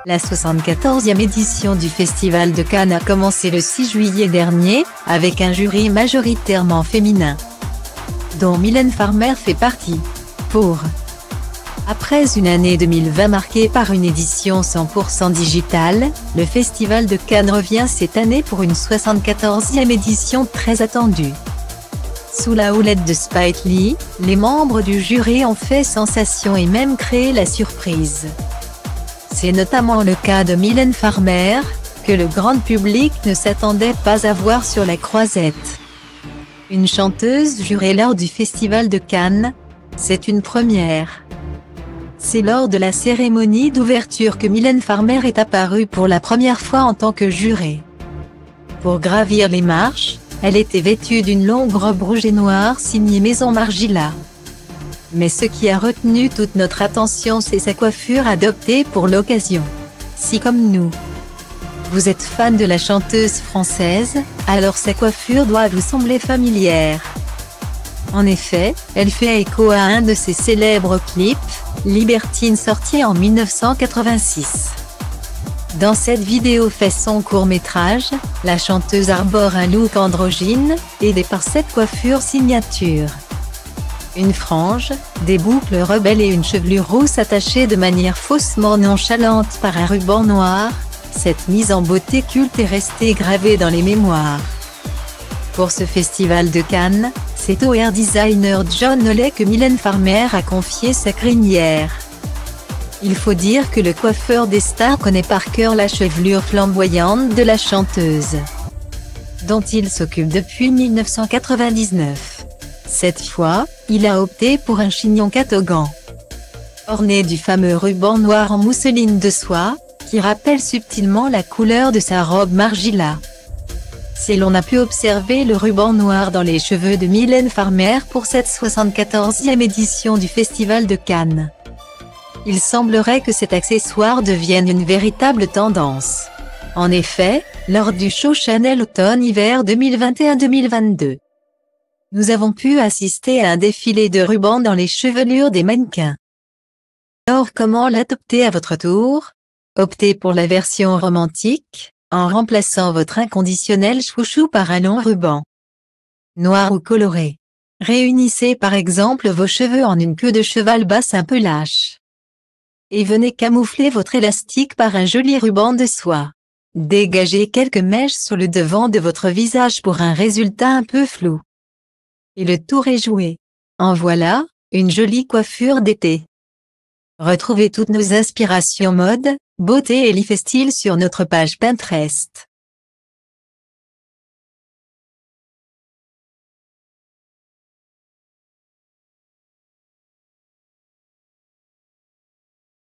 La 74e édition du Festival de Cannes a commencé le 6 juillet dernier, avec un jury majoritairement féminin, dont Mylène Farmer fait partie. Après une année 2020 marquée par une édition 100% digitale, le Festival de Cannes revient cette année pour une 74e édition très attendue. Sous la houlette de Spike Lee, les membres du jury ont fait sensation et même créé la surprise. C'est notamment le cas de Mylène Farmer, que le grand public ne s'attendait pas à voir sur la croisette. Une chanteuse jurée lors du Festival de Cannes, c'est une première. C'est lors de la cérémonie d'ouverture que Mylène Farmer est apparue pour la première fois en tant que jurée. Pour gravir les marches, elle était vêtue d'une longue robe rouge et noire signée Maison Margiela. Mais ce qui a retenu toute notre attention, c'est sa coiffure adoptée pour l'occasion. Si comme nous, vous êtes fan de la chanteuse française, alors sa coiffure doit vous sembler familière. En effet, elle fait écho à un de ses célèbres clips, Libertine, sorti en 1986. Dans cette vidéo fait son court-métrage, la chanteuse arbore un look androgyne, aidé par cette coiffure signature. Une frange, des boucles rebelles et une chevelure rousse attachée de manière faussement nonchalante par un ruban noir, cette mise en beauté culte est restée gravée dans les mémoires. Pour ce Festival de Cannes, c'est au hair designer John Oley que Mylène Farmer a confié sa crinière. Il faut dire que le coiffeur des stars connaît par cœur la chevelure flamboyante de la chanteuse, dont il s'occupe depuis 1999. Cette fois, il a opté pour un chignon catogan, orné du fameux ruban noir en mousseline de soie, qui rappelle subtilement la couleur de sa robe Margiela. Si l'on a pu observer le ruban noir dans les cheveux de Mylène Farmer pour cette 74e édition du Festival de Cannes, il semblerait que cet accessoire devienne une véritable tendance. En effet, lors du show Chanel automne-hiver 2021-2022, nous avons pu assister à un défilé de rubans dans les chevelures des mannequins. Alors comment l'adopter à votre tour? Optez pour la version romantique, en remplaçant votre inconditionnel chouchou par un long ruban noir ou coloré. Réunissez par exemple vos cheveux en une queue de cheval basse un peu lâche. Et venez camoufler votre élastique par un joli ruban de soie. Dégagez quelques mèches sur le devant de votre visage pour un résultat un peu flou. Et le tour est joué. En voilà, une jolie coiffure d'été. Retrouvez toutes nos inspirations mode, beauté et lifestyle sur notre page Pinterest.